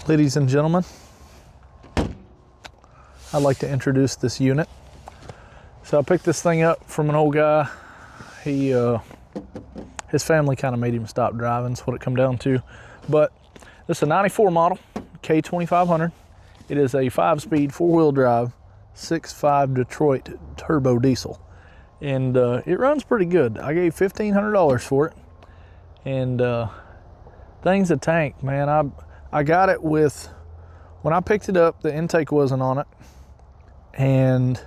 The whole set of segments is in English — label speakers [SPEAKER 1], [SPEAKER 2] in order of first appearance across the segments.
[SPEAKER 1] Ladies and gentlemen, I'd like to introduce this unit. So I picked this thing up from an old guy. His family kind of made him stop driving, that's what it come down to. But this is a 94 model, K2500. It is a 5-speed, 4-wheel drive, 6.5 Detroit turbo diesel. And it runs pretty good. I gave $1,500 for it. And thing's a tank, man. I got it with, when I picked it up, the intake wasn't on it. And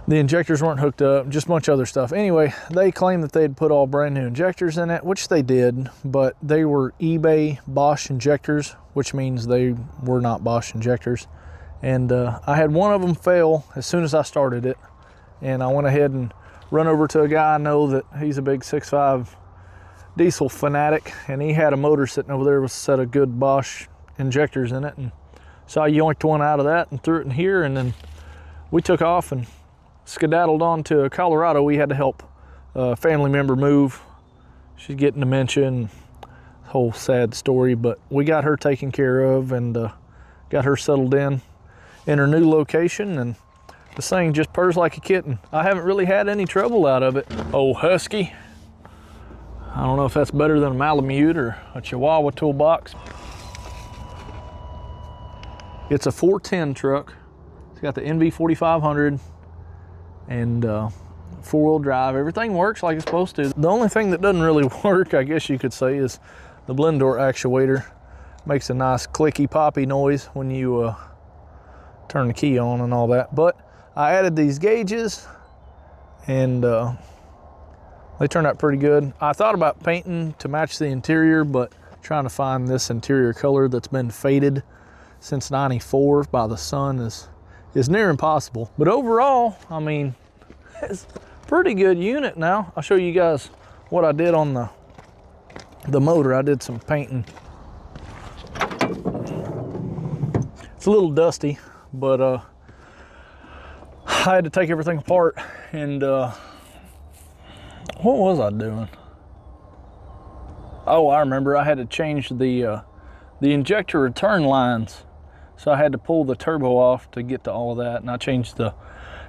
[SPEAKER 1] the injectors weren't hooked up, just a bunch of other stuff. Anyway, they claimed that they'd put all brand new injectors in it, which they did, but they were eBay Bosch injectors, which means they were not Bosch injectors. And I had one of them fail as soon as I started it. And I went ahead and run over to a guy I know that he's a big 6.5 diesel fanatic, and he had a motor sitting over there with a set of good Bosch injectors in it. And so I yoinked one out of that and threw it in here, and then we took off and skedaddled on to Colorado. We had to help a family member move. She's getting dementia and whole sad story, but we got her taken care of and got her settled in her new location, and this thing just purrs like a kitten. I haven't really had any trouble out of it. Oh, Husky. I don't know if that's better than a Malamute or a Chihuahua toolbox. It's a 410 truck. It's got the NV4500 and 4-wheel drive. Everything works like it's supposed to. The only thing that doesn't really work, I guess you could say, is the blend door actuator. Makes a nice clicky poppy noise when you turn the key on and all that. But I added these gauges and they turned out pretty good. I thought about painting to match the interior, but trying to find this interior color that's been faded since '94 by the sun is near impossible. But overall, I mean, it's a pretty good unit now. I'll show you guys what I did on the motor. I did some painting. It's a little dusty, but I had to take everything apart, and what was I doing? Oh, I remember. I had to change the injector return lines. So I had to pull the turbo off to get to all of that, and I changed the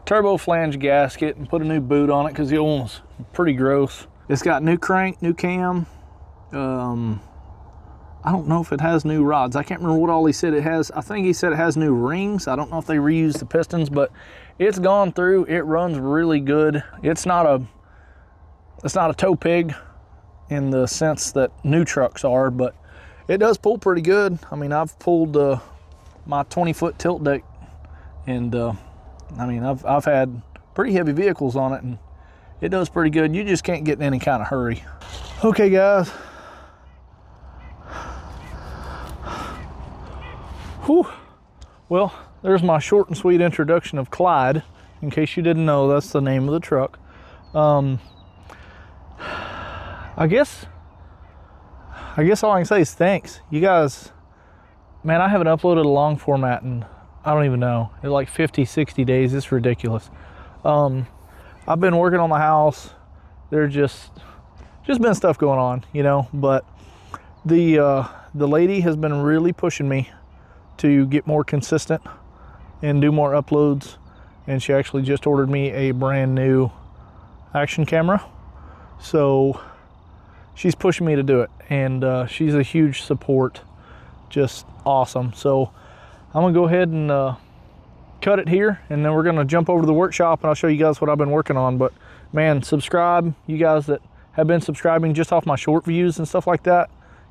[SPEAKER 1] turbo flange gasket and put a new boot on it because the old one was pretty gross. It's got new crank, new cam. I don't know if it has new rods. I can't remember what all he said it has. I think he said it has new rings. I don't know if they reused the pistons, but it's gone through. It runs really good. It's not a tow pig in the sense that new trucks are, but it does pull pretty good. I mean, I've pulled my 20-foot tilt deck, and I mean, I've had pretty heavy vehicles on it, and it does pretty good. You just can't get in any kind of hurry. Okay, guys. Whew. Well, there's my short and sweet introduction of Clyde. In case you didn't know, that's the name of the truck. I guess all I can say is thanks. You guys, man, I haven't uploaded a long format in, I don't even know, in like 50, 60 days. It's ridiculous. I've been working on the house. There's just been stuff going on, you know, but the lady has been really pushing me to get more consistent and do more uploads. And she actually just ordered me a brand new action camera. So she's pushing me to do it, and she's a huge support, just awesome. So I'm gonna go ahead and cut it here, and then we're gonna jump over to the workshop and I'll show you guys what I've been working on. But man, subscribe. You guys that have been subscribing just off my short views and stuff like that,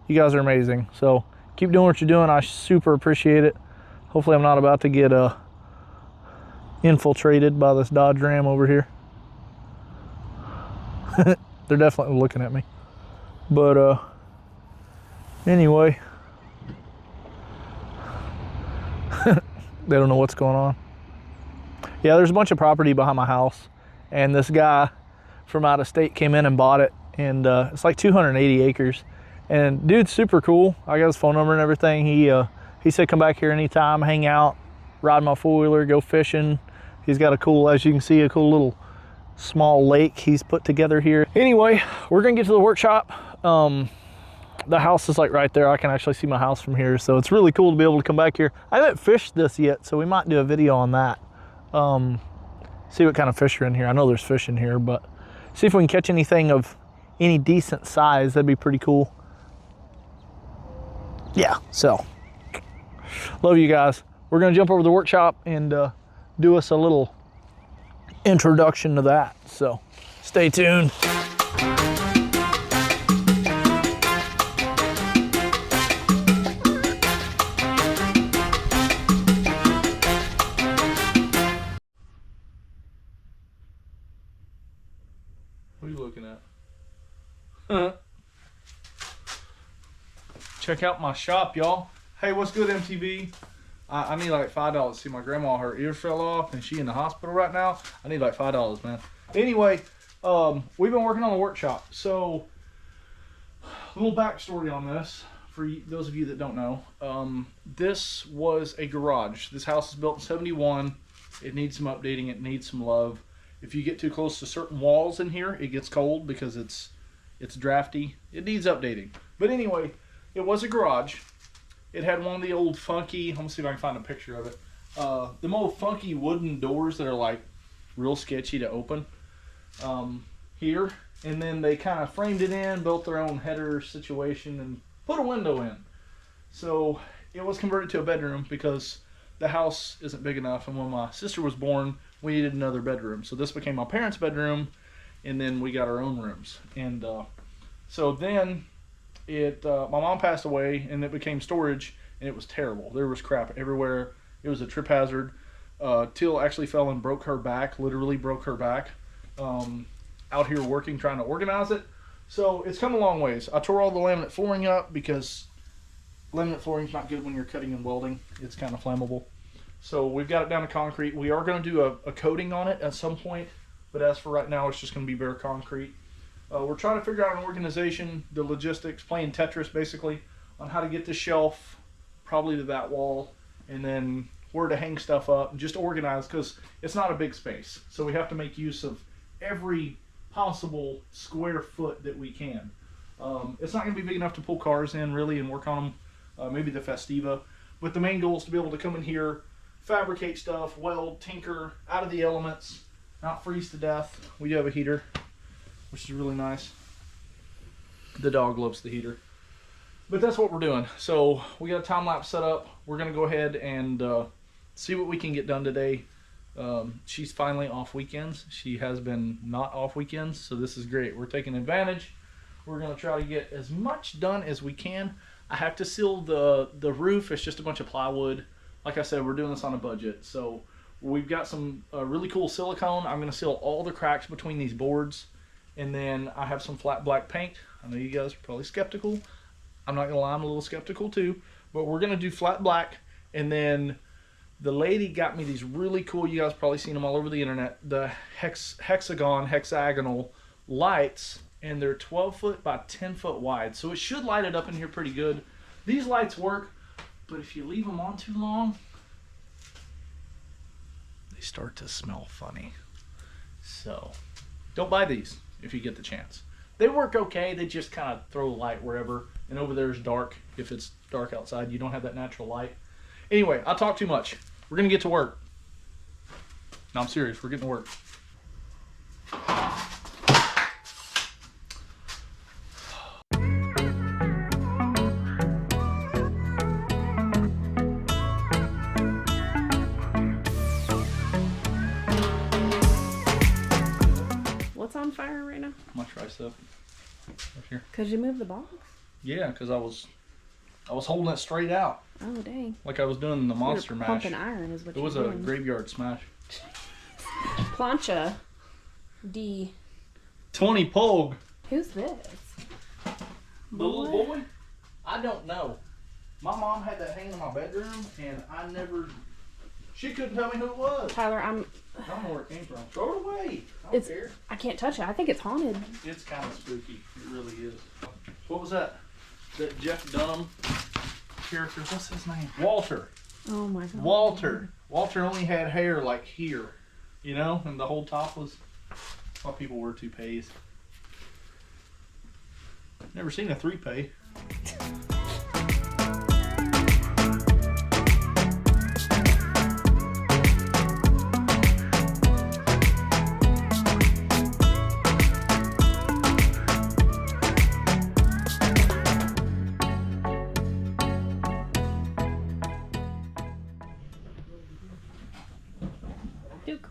[SPEAKER 1] you guys are amazing. So keep doing what you're doing. I super appreciate it. Hopefully I'm not about to get infiltrated by this Dodge Ram over here. They're definitely looking at me. But anyway, they don't know what's going on. Yeah, there's a bunch of property behind my house, and this guy from out of state came in and bought it, and it's like 280 acres. And dude's super cool. I got his phone number and everything. He said come back here anytime, hang out, ride my four-wheeler, go fishing. He's got a cool, as you can see, a cool little small lake he's put together here. Anyway, we're gonna get to the workshop. the house is like right there. I can actually see my house from here, so it's really cool to be able to come back here. I haven't fished this yet, so we might do a video on that. See what kind of fish are in here. I know there's fish in here, but see if we can catch anything of any decent size. That'd be pretty cool. Yeah, so love you guys. We're gonna jump over to the workshop and do us a little introduction to that, so stay tuned. What are you looking at? Check out my shop, y'all. Hey, what's good, MTV? I need like $5. See, my grandma, her ear fell off and she in the hospital right now. I need like $5, man. Anyway, we've been working on the workshop. So, a little backstory on this for those of you that don't know. This was a garage. This house is built in 71. It needs some updating. It needs some love. If you get too close to certain walls in here, it gets cold because it's drafty. It needs updating. But anyway, it was a garage. It had one of the old funky, let me see if I can find a picture of it. The old funky wooden doors that are like real sketchy to open here. And then they kind of framed it in, built their own header situation, and put a window in. So it was converted to a bedroom because the house isn't big enough. And when my sister was born, we needed another bedroom. So this became my parents' bedroom, and then we got our own rooms. And so then my mom passed away, and it became storage, and it was terrible. There was crap everywhere. It was a trip hazard. Teal actually fell and broke her back, literally broke her back, out here working, trying to organize it. So it's come a long ways. I tore all the laminate flooring up because laminate flooring is not good when you're cutting and welding. It's kind of flammable. So we've got it down to concrete. We are going to do a coating on it at some point, but as for right now, it's just going to be bare concrete. We're trying to figure out an organization, the logistics, playing Tetris basically, on how to get the shelf probably to that wall, and then where to hang stuff up, and just organize, because it's not a big space. So we have to make use of every possible square foot that we can. It's not going to be big enough to pull cars in really and work on them, maybe the Festiva, but the main goal is to be able to come in here, fabricate stuff, weld, tinker, out of the elements, not freeze to death. We do have a heater, which is really nice. The dog loves the heater. But that's what we're doing. So we got a time lapse set up. We're gonna go ahead and see what we can get done today. She's finally off weekends. She has been not off weekends, so this is great. We're taking advantage. We're gonna try to get as much done as we can. I have to seal the roof. It's just a bunch of plywood. Like I said, we're doing this on a budget. So we've got some really cool silicone. I'm gonna seal all the cracks between these boards. And then I have some flat black paint. I know you guys are probably skeptical. I'm not gonna lie, I'm a little skeptical too. But we're gonna do flat black. And then the lady got me these really cool, you guys probably seen them all over the internet, the hexagonal lights. And they're 12 foot by 10 foot wide. So it should light it up in here pretty good. These lights work, but if you leave them on too long, they start to smell funny. So don't buy these if you get the chance. They work okay, they just kind of throw light wherever, and over there is dark. If it's dark outside, you don't have that natural light. Anyway, I talk too much. We're gonna get to work. No, I'm serious, we're getting to work.
[SPEAKER 2] On fire right now?
[SPEAKER 1] My tricep. Right here.
[SPEAKER 2] Cause you moved the box?
[SPEAKER 1] Yeah, because I was holding it straight out.
[SPEAKER 2] Oh dang.
[SPEAKER 1] Like I was doing the monster mash.
[SPEAKER 2] Pumping iron is what you're doing.
[SPEAKER 1] It was a graveyard smash.
[SPEAKER 2] Plancha D.
[SPEAKER 1] Tony Pogue.
[SPEAKER 2] Who's this?
[SPEAKER 1] The little boy? I don't know. My mom had that hanging in my bedroom, and she couldn't tell me who it was.
[SPEAKER 2] Tyler,
[SPEAKER 1] I don't know where it came from. Throw it away. I don't care.
[SPEAKER 2] I can't touch it. I think it's haunted.
[SPEAKER 1] It's kind of spooky. It really is. What was that? That Jeff Dunham character? What's his name? Walter.
[SPEAKER 2] Oh my God.
[SPEAKER 1] Walter. Walter only had hair like here, you know, and the whole top was. Thought people wear toupees. Never seen a 3-pay.
[SPEAKER 2] Duke.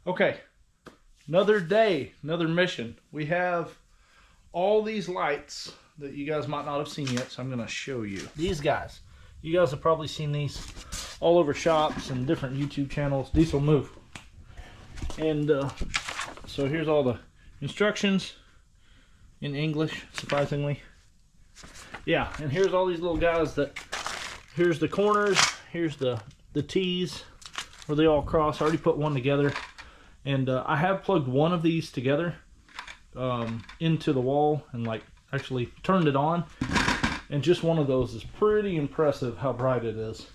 [SPEAKER 1] Okay, another day, another mission. We have all these lights that you guys might not have seen yet, so I'm going to show you. These guys. You guys have probably seen these all over shops and different YouTube channels. These will move. And so here's all the instructions in English, surprisingly. Yeah, and here's all these little guys that, here's the corners, here's the T's where they all cross. I already put one together. And I have plugged one of these together into the wall and like actually turned it on. And just one of those is pretty impressive how bright it is.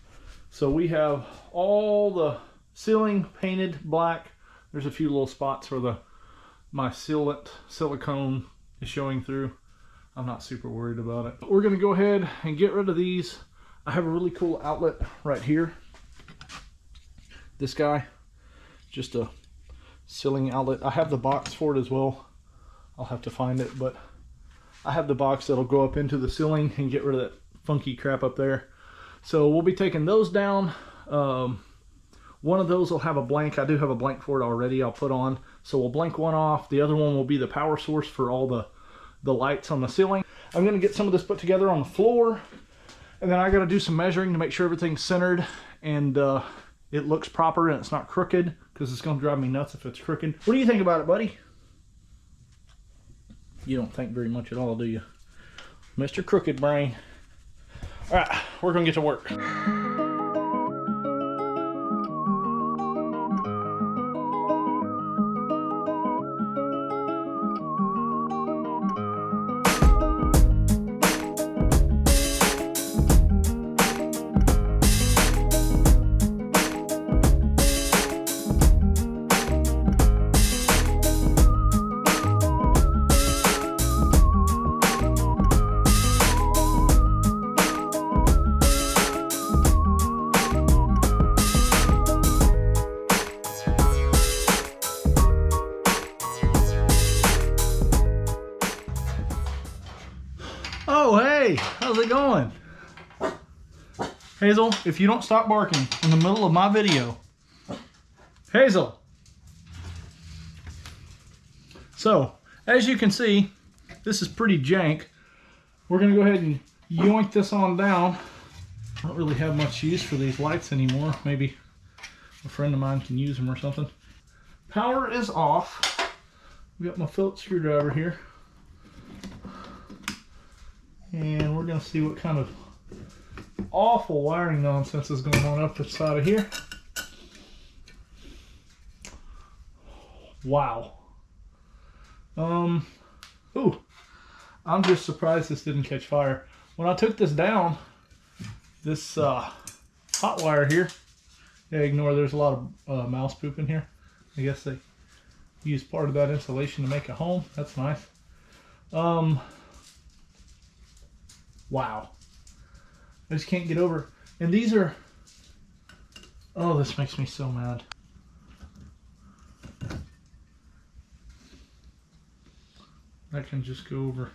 [SPEAKER 1] So we have all the ceiling painted black. There's a few little spots where my sealant silicone is showing through. I'm not super worried about it. But we're going to go ahead and get rid of these. I have a really cool outlet right here. This guy, just a ceiling outlet. I have the box for it as well. I'll have to find it, but I have the box that'll go up into the ceiling and get rid of that funky crap up there. So we'll be taking those down. One of those will have a blank. I do have a blank for it already I'll put on. So we'll blank one off. The other one will be the power source for all the lights on the ceiling. I'm going to get some of this put together on the floor. And then I got to do some measuring to make sure everything's centered and it looks proper and it's not crooked, because it's going to drive me nuts if it's crooked. What do you think about it, buddy? You don't think very much at all, do you? Mr. Crooked Brain. All right, we're going to get to work. Oh, hey, how's it going? Hazel, if you don't stop barking in the middle of my video. Hazel. So, as you can see, this is pretty jank. We're gonna go ahead and yoink this on down. I don't really have much use for these lights anymore. Maybe a friend of mine can use them or something. Power is off. We got my Phillips screwdriver here. And we're going to see what kind of awful wiring nonsense is going on up the side of here. Wow. Ooh, I'm just surprised this didn't catch fire. When I took this down, this hot wire here, yeah, ignore there's a lot of mouse poop in here. I guess they used part of that insulation to make a home. That's nice. Wow. I just can't get over. And these are, oh, this makes me so mad. I can just go over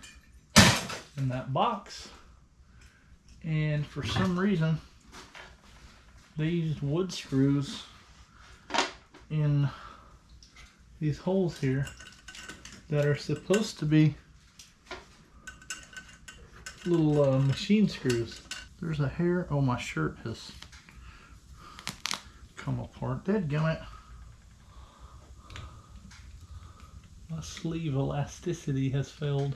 [SPEAKER 1] in that box, and for some reason they used wood screws in these holes here that are supposed to be little machine screws. There's a hair. Oh, my shirt has come apart. Dadgummit. My sleeve elasticity has failed.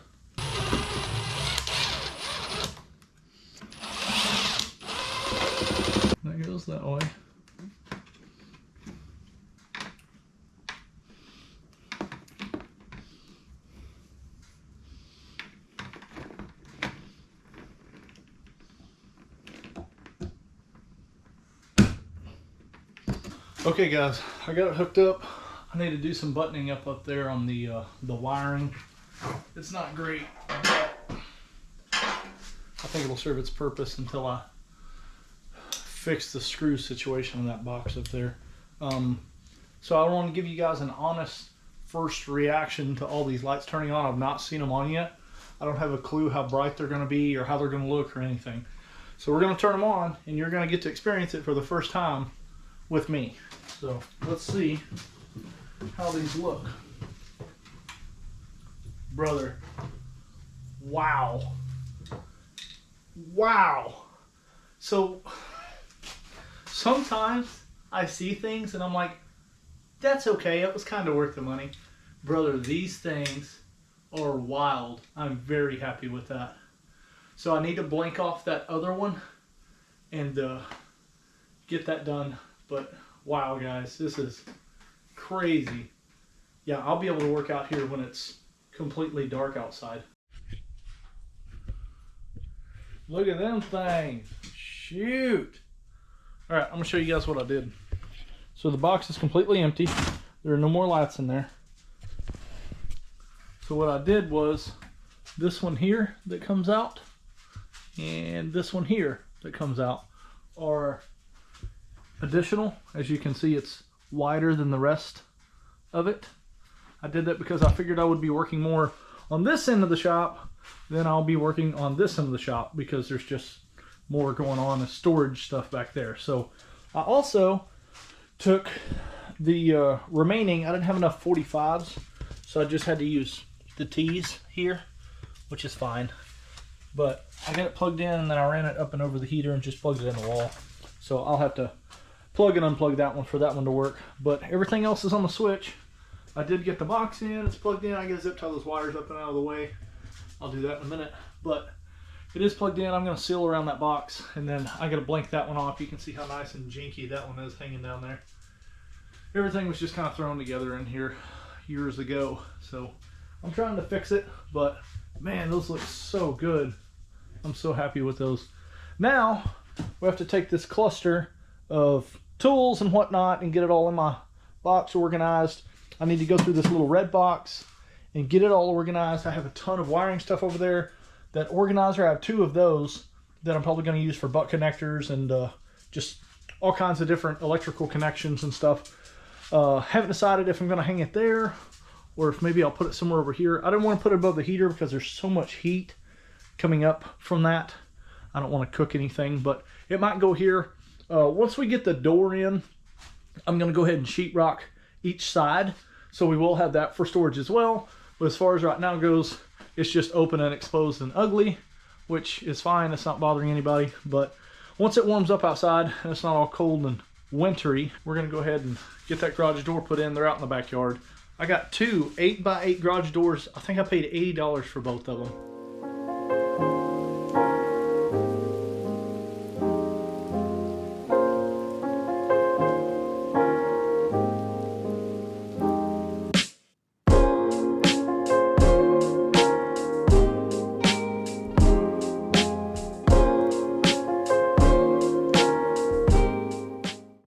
[SPEAKER 1] That goes that way. Okay guys, I got it hooked up. I need to do some buttoning up there on the wiring. It's not great, but I think it'll serve its purpose until I fix the screw situation in that box up there. So I want to give you guys an honest first reaction to all these lights turning on. I've not seen them on yet. I don't have a clue how bright they're going to be or how they're going to look or anything. So we're going to turn them on, and you're going to get to experience it for the first time with me. So let's see how these look. Brother, wow. Wow. So sometimes I see things and I'm like, that's okay, it was kind of worth the money. Brother, these things are wild. I'm very happy with that. So I need to blank off that other one and get that done. But wow, guys, this is crazy. Yeah, I'll be able to work out here when it's completely dark outside. Look at them things. Shoot. All right, I'm gonna show you guys what I did. So the box is completely empty. There are no more lights in there. So what I did was this one here that comes out and this one here that comes out are additional. As you can see, it's wider than the rest of it. I did that because I figured I would be working more on this end of the shop than I'll be working on this end of the shop, because there's just more going on as storage stuff back there. So I also took the remaining, I didn't have enough 45s, so I just had to use the T's here, which is fine. But I got it plugged in and then I ran it up and over the heater and just plugged it in the wall. So I'll have to plug and unplug that one for that one to work. But everything else is on the switch. I did get the box in, it's plugged in. I gotta zip tie those wires up and out of the way. I'll do that in a minute. But it is plugged in. I'm gonna seal around that box and then I gotta blank that one off. You can see how nice and jinky that one is hanging down there. Everything was just kind of thrown together in here years ago. So I'm trying to fix it, but man, those look so good. I'm so happy with those. Now we have to take this cluster of tools and whatnot and get it all in my box organized. I need to go through this little red box and get it all organized. I have a ton of wiring stuff over there. That organizer, I have 2 of those that I'm probably going to use for butt connectors and just all kinds of different electrical connections and stuff. Haven't decided if I'm going to hang it there or if maybe I'll put it somewhere over here. I didn't want to put it above the heater because there's so much heat coming up from that. I don't want to cook anything, but it might go here. Once we get the door in, I'm going to go ahead and sheetrock each side, so we will have that for storage as well. But as far as right now goes, it's just open and exposed and ugly, which is fine. It's not bothering anybody. But once it warms up outside and it's not all cold and wintry, we're going to go ahead and get that garage door put in. They're out in the backyard. I got 2 8x8 garage doors. I think I paid $80 for both of them.